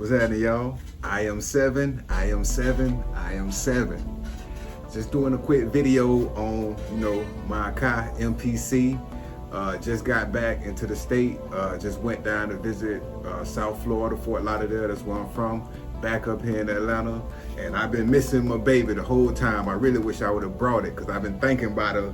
What's happening, y'all? I am 7. Just doing a quick video on, my Akai MPC. Just got back into the state. Just went down to visit South Florida, Fort Lauderdale. That's where I'm from. Back up here in Atlanta. And I've been missing my baby the whole time. I really wish I would have brought it because I've been thinking about her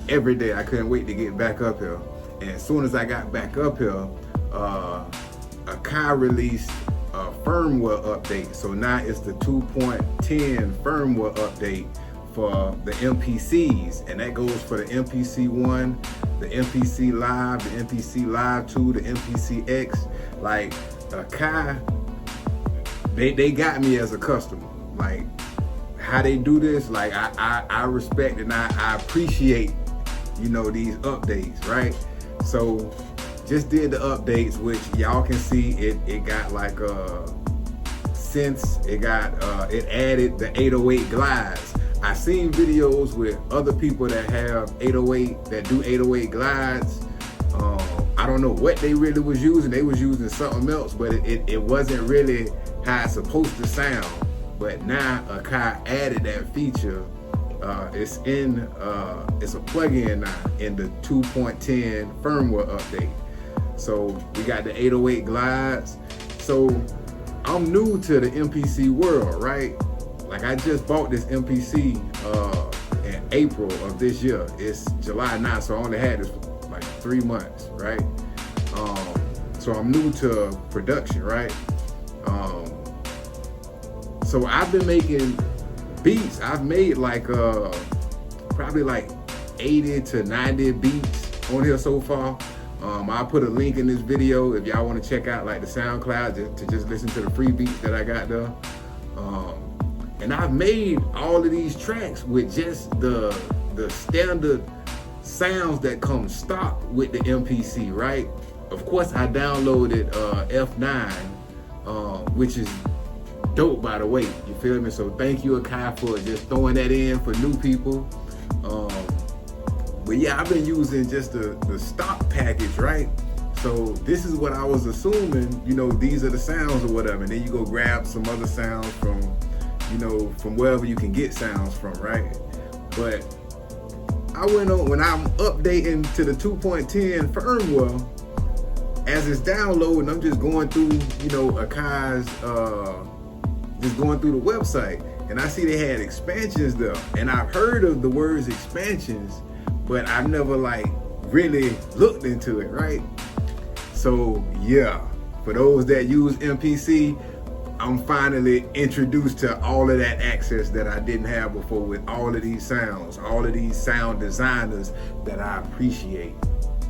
every day. I couldn't wait to get back up here. And as soon as I got back up here, Akai released a firmware update. So now it's the 2.10 firmware update for the MPCs, and that goes for the MPC 1, the MPC Live, the MPC Live 2, the MPC X. Like Akai, they got me as a customer. Like how they do this, like I respect and I appreciate, these updates, right? So just did the updates, which y'all can see it got like since it added the 808 glides. I seen videos with other people that have 808 that do 808 glides. I don't know what they really was using. They was using something else, but it wasn't really how it's supposed to sound. But now Akai added that feature. It's a plug-in now in the 2.10 firmware update. So we got the 808 glides. So I'm new to the MPC world, right? Like I just bought this MPC in April of this year. It's July 9th, so I only had this for like 3 months, right? So I'm new to production, right? So I've been making beats. I've made like probably like 80 to 90 beats on here so far. I'll put a link in this video if y'all want to check out like the SoundCloud to just listen to the free beats that I got there. And I've made all of these tracks with just the standard sounds that come stock with the MPC, right? Of course, I downloaded F9, which is dope, by the way. You feel me? So thank you, Akai, for just throwing that in for new people. But yeah, I've been using just the stock package, right? So this is what I was assuming, these are the sounds or whatever. And then you go grab some other sounds from wherever you can get sounds from, right? But I went on, when I'm updating to the 2.10 firmware, as it's downloading, I'm just going through, Akai's, just going through the website, and I see they had expansions there. And I've heard of the words expansions, but I've never like really looked into it, right? So yeah, for those that use MPC, I'm finally introduced to all of that access that I didn't have before with all of these sounds, all of these sound designers that I appreciate.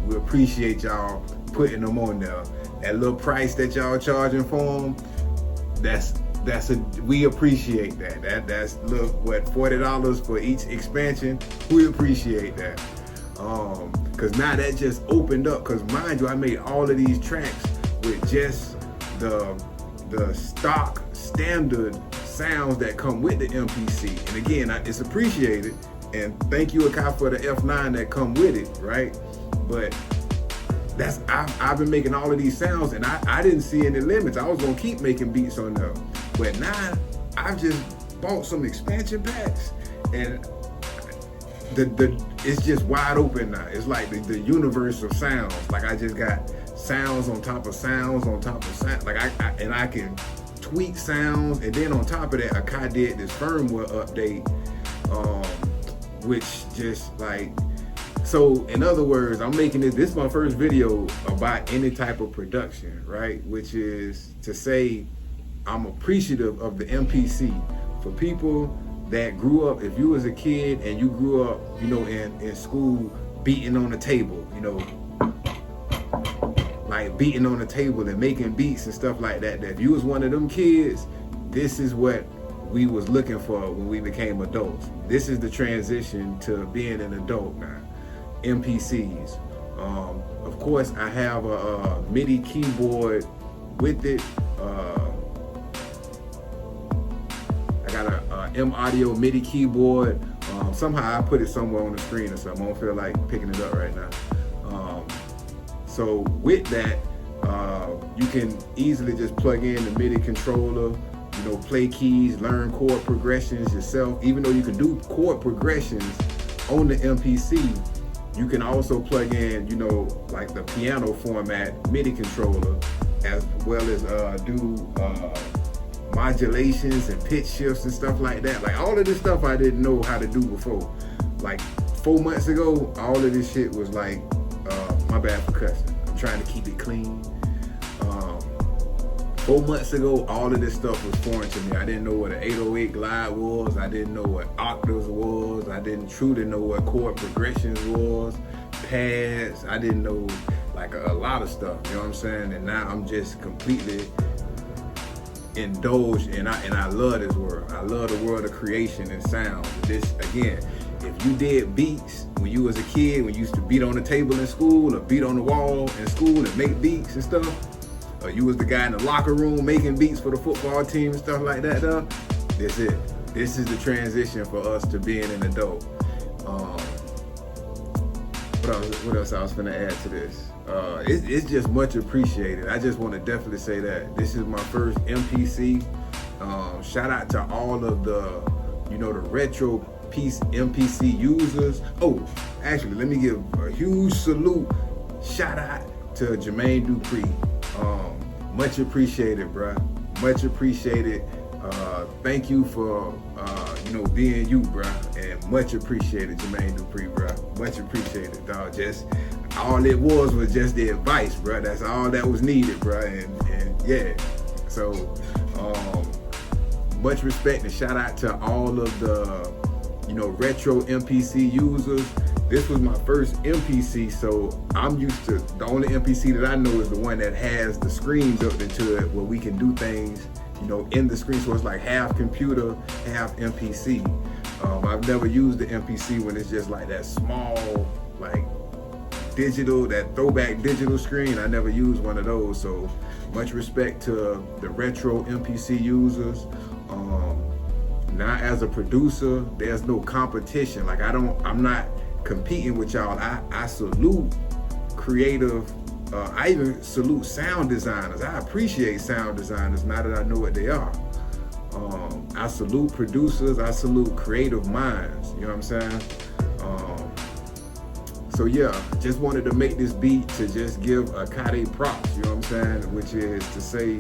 We appreciate y'all putting them on there. That little price that y'all charging for them, we appreciate that. That's look, what, $40 for each expansion. We appreciate that. Cause now that just opened up. Cause mind you, I made all of these tracks with just the stock standard sounds that come with the MPC. And again, it's appreciated. And thank you, Akai, for the F9 that come with it, right? But I've been making all of these sounds, and I didn't see any limits. I was gonna keep making beats on them. But now I've just bought some expansion packs, and it's just wide open now. It's like the universe of sounds. Like I just got sounds on top of sounds on top of sounds. Like I can tweak sounds, and then on top of that, Akai did this firmware update, which just like, so in other words, I'm making this is my first video about any type of production, right? Which is to say I'm appreciative of the MPC. For people that grew up, if you was a kid and you grew up, in school beating on the table, like beating on the table and making beats and stuff like that, that if you was one of them kids, this is what we was looking for when we became adults. This is the transition to being an adult now. MPCs. Of course, I have a MIDI keyboard with it. I got a M Audio MIDI keyboard. Somehow I put it somewhere on the screen or something. I don't feel like picking it up right now. So with that, You can easily just plug in the MIDI controller, play keys, learn chord progressions yourself. Even though you can do chord progressions on the MPC, you can also plug in, like the piano format MIDI controller, as well as do modulations and pitch shifts and stuff like that. Like all of this stuff I didn't know how to do before. Like 4 months ago, all of this shit was like, my bad for cussing. I'm trying to keep it clean. 4 months ago, all of this stuff was foreign to me. I didn't know what an 808 glide was. I didn't know what octaves was. I didn't truly know what chord progressions was, pads. I didn't know like a lot of stuff, you know what I'm saying? And now I'm just completely indulged, and I love this world. I love the world of creation and sound. This, again, if you did beats when you was a kid, when you used to beat on the table in school or beat on the wall in school and make beats and stuff, or you was the guy in the locker room making beats for the football team and stuff like that, this it. This is the transition for us to being an adult. What else I was gonna add to this? It's just much appreciated. I just want to definitely say that this is my first MPC. Shout out to all of the, the retro piece MPC users. Oh, actually, let me give a huge salute. Shout out to Jermaine Dupree. Much appreciated, bruh. Much appreciated. Thank you for being you, bruh, and much appreciated, Jermaine Dupree, bruh. Much appreciated, dog. Just all it was just the advice, bruh. That's all that was needed, bruh. And yeah, so much respect and shout out to all of the retro MPC users. This was my first MPC, so I'm used to, the only MPC that I know is the one that has the screen built into it where we can do things in the screen, so it's like half computer, half MPC. I've never used the MPC when it's just like that small, like digital, that throwback digital screen. I never used one of those, so much respect to the retro MPC users. Now as a producer, there's no competition. Like I'm not competing with y'all. I salute creative, I even salute sound designers. I appreciate sound designers now that I know what they are. I salute producers. I salute creative minds. You know what I'm saying? So yeah, just wanted to make this beat to just give Akai props. You know what I'm saying? Which is to say,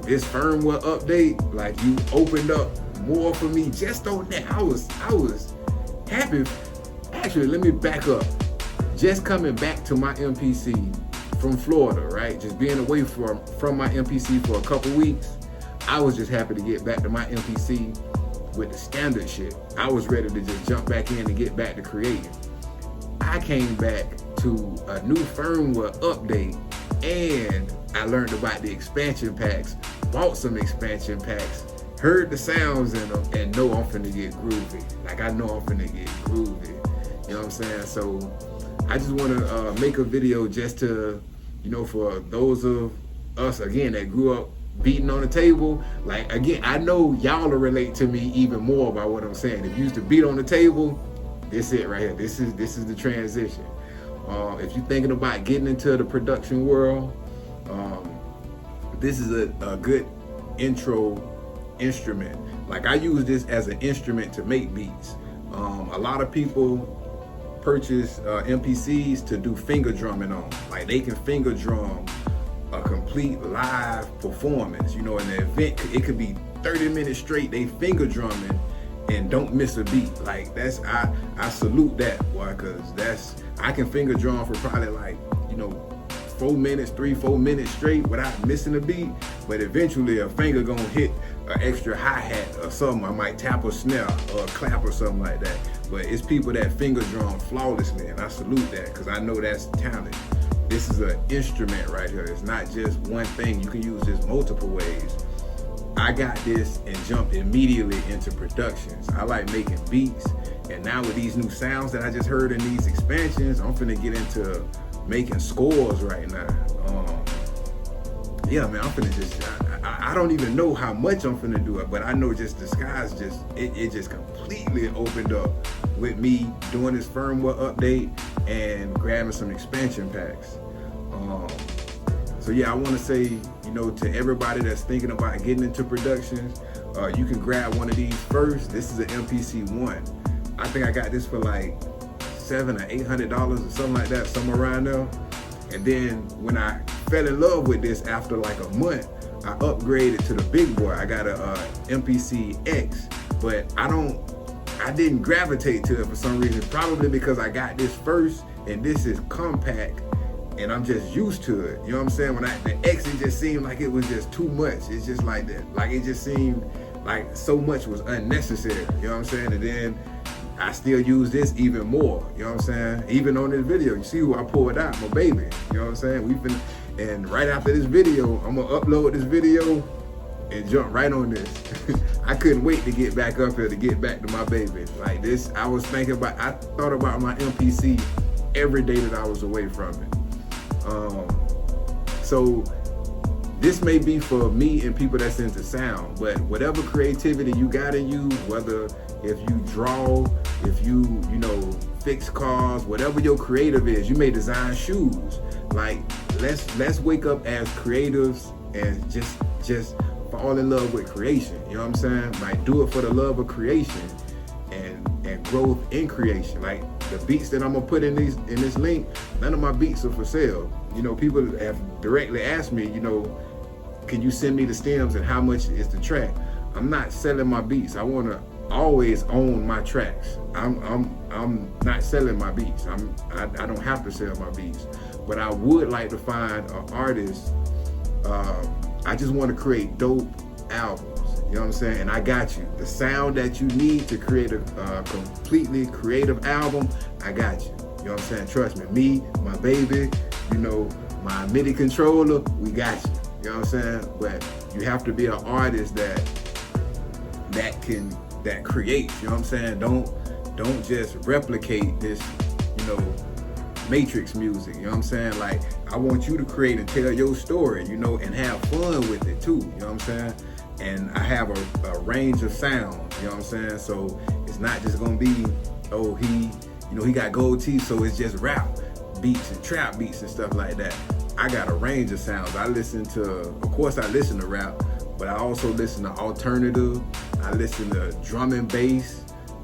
this firmware update, like, you opened up more for me just on that. I was happy. Actually, let me back up. Just coming back to my MPC from Florida, right? Just being away from my MPC for a couple weeks, I was just happy to get back to my MPC with the standard shit. I was ready to just jump back in and get back to creating. I came back to a new firmware update and I learned about the expansion packs, bought some expansion packs, heard the sounds in them, and know I'm finna get groovy. Like, I know I'm finna get groovy. You know what I'm saying? So I just wanna make a video just to, for those of us, again, that grew up beating on the table. Like, again, I know y'all will relate to me even more by what I'm saying. If you used to beat on the table, this it right here. This is the transition. If you're thinking about getting into the production world, this is a good intro instrument. Like, I use this as an instrument to make beats. A lot of people purchase MPCs to do finger drumming on. Like, they can finger drum a complete live performance. In the event, it could be 30 minutes straight, they finger drumming and don't miss a beat. Like, that's, I salute that, boy, because I can finger drum for probably like, 4 minutes straight without missing a beat. But eventually a finger gonna hit an extra hi-hat or something. I might tap a snare or a clap or something like that. But it's people that finger drum flawlessly, and I salute that because I know that's talent. This is an instrument right here. It's not just one thing. You can use this multiple ways. I got this and jumped immediately into productions. I like making beats, and now with these new sounds that I just heard in these expansions, I'm finna get into making scores right now. Yeah, man, I'm finna just, I don't even know how much I'm finna do it, but I know just the sky's just, it just completely opened up with me doing this firmware update and grabbing some expansion packs. So yeah, I want to say, you know, to everybody that's thinking about getting into production, you can grab one of these first. This is an MPC 1. I think I got this for like $700 or $800 or something like that, somewhere around there. And then when I fell in love with this after like a month, I upgraded to the big boy. I got a MPC X, but I didn't gravitate to it for some reason, probably because I got this first and this is compact and I'm just used to it. You know what I'm saying? When the X, it just seemed like it was just too much. It's just like that. Like it just seemed like so much was unnecessary. You know what I'm saying? And then I still use this even more. You know what I'm saying? Even on this video, you see who I pulled out, my baby. You know what I'm saying? And right after this video, I'm gonna upload this video and jump right on this. I couldn't wait to get back up here to get back to my baby. Like this, I thought about my MPC every day that I was away from it. So this may be for me and people that's into sound, but whatever creativity you got in you, whether if you draw, if you fix cars, whatever your creative is, you may design shoes. Like let's wake up as creatives and just fall in love with creation. You know what I'm saying? Like do it for the love of creation and growth in creation. Like the beats that I'm gonna put in this link, none of my beats are for sale. You know, people have directly asked me, can you send me the stems and how much is the track? I'm not selling my beats. I wanna always own my tracks. I'm not selling my beats. I don't have to sell my beats, but I would like to find an artist. I just want to create dope albums. You know what I'm saying? And I got you. The sound that you need to create a completely creative album, I got you. You know what I'm saying? Trust me, my baby, my MIDI controller, we got you. You know what I'm saying? But you have to be an artist that creates. You know what I'm saying? Don't just replicate this, Matrix music. You know what I'm saying? Like I want you to create and tell your story, and have fun with it too. You know what I'm saying? And I have a range of sound. You know what I'm saying? So it's not just gonna be, he got gold teeth, so it's just rap beats and trap beats and stuff like that. I got a range of sounds. Of course I listen to rap, but I also listen to alternative. I listen to drum and bass.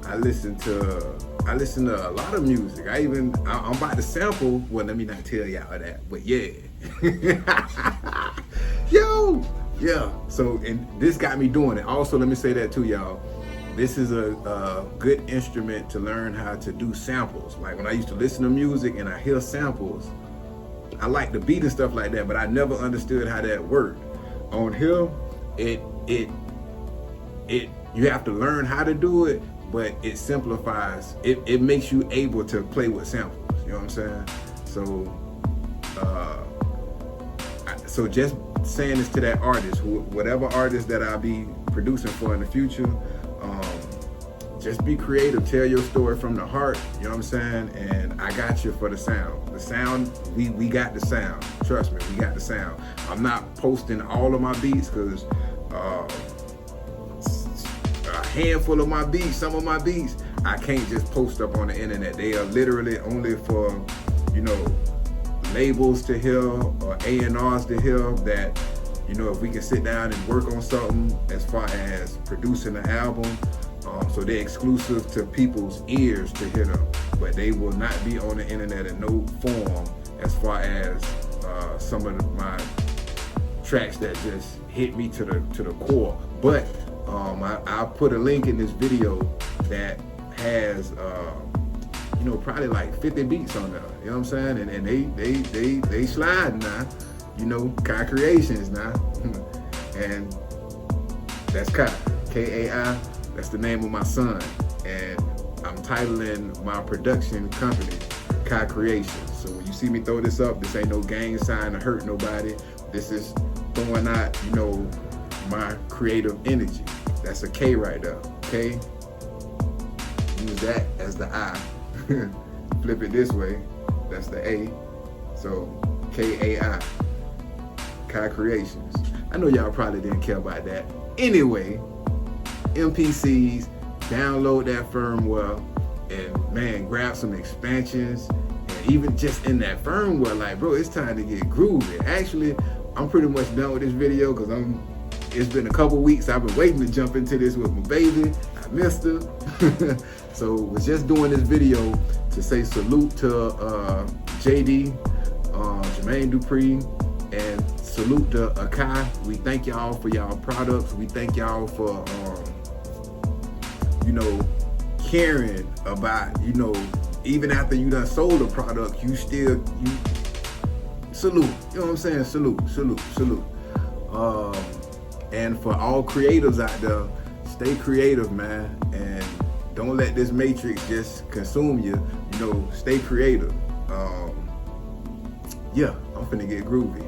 I listen to a lot of music. I'm about to sample. Well, let me not tell y'all that, but yeah. Yo, yeah. So, and this got me doing it. Also, let me say that too, y'all. This is a good instrument to learn how to do samples. Like when I used to listen to music and I hear samples, I like the beat and stuff like that, but I never understood how that worked. On here, you have to learn how to do it, but it simplifies. It makes you able to play with samples. You know what I'm saying? So just saying this to that artist, whatever artist that I'll be producing for in the future, just be creative, tell your story from the heart, you know what I'm saying? And I got you for the sound. The sound, we got the sound. Trust me, we got the sound. I'm not posting all of my beats because a handful of my beats, some of my beats, I can't just post up on the internet. They are literally only for, labels to hear or A&Rs to hear that, if we can sit down and work on something as far as producing an album, so they're exclusive to people's ears to hear them, but they will not be on the internet in no form as far as some of my tracks that just hit me to the core. But I'll put a link in this video that has probably like 50 beats on there. You know what I'm saying? And they slide now. Kai Creations now. And that's Kai. Kai. That's the name of my son. And I'm titling my production company Kai Creations. So when you see me throw this up, this ain't no gang sign to hurt nobody. This is throwing out, my creative energy. That's a K right there. K. Use that as the I. Flip it this way. That's the A. So Kai. Kai Creations. I know y'all probably didn't care about that. Anyway, MPCs, download that firmware, and man, grab some expansions and even just in that firmware, like, bro, it's time to get groovy. Actually, I'm pretty much done with this video because it's been a couple weeks. I've been waiting to jump into this with my baby. I missed her. So was just doing this video to say salute to JD, Jermaine Dupree, and salute to Akai. We thank y'all for y'all products. We thank y'all for you know, caring about, you know, even after you done sold a product, you still, you salute, you know what I'm saying? Salute. And for all creatives out there, stay creative, man, and don't let this matrix just consume you. You know, stay creative. Yeah, I'm finna get groovy.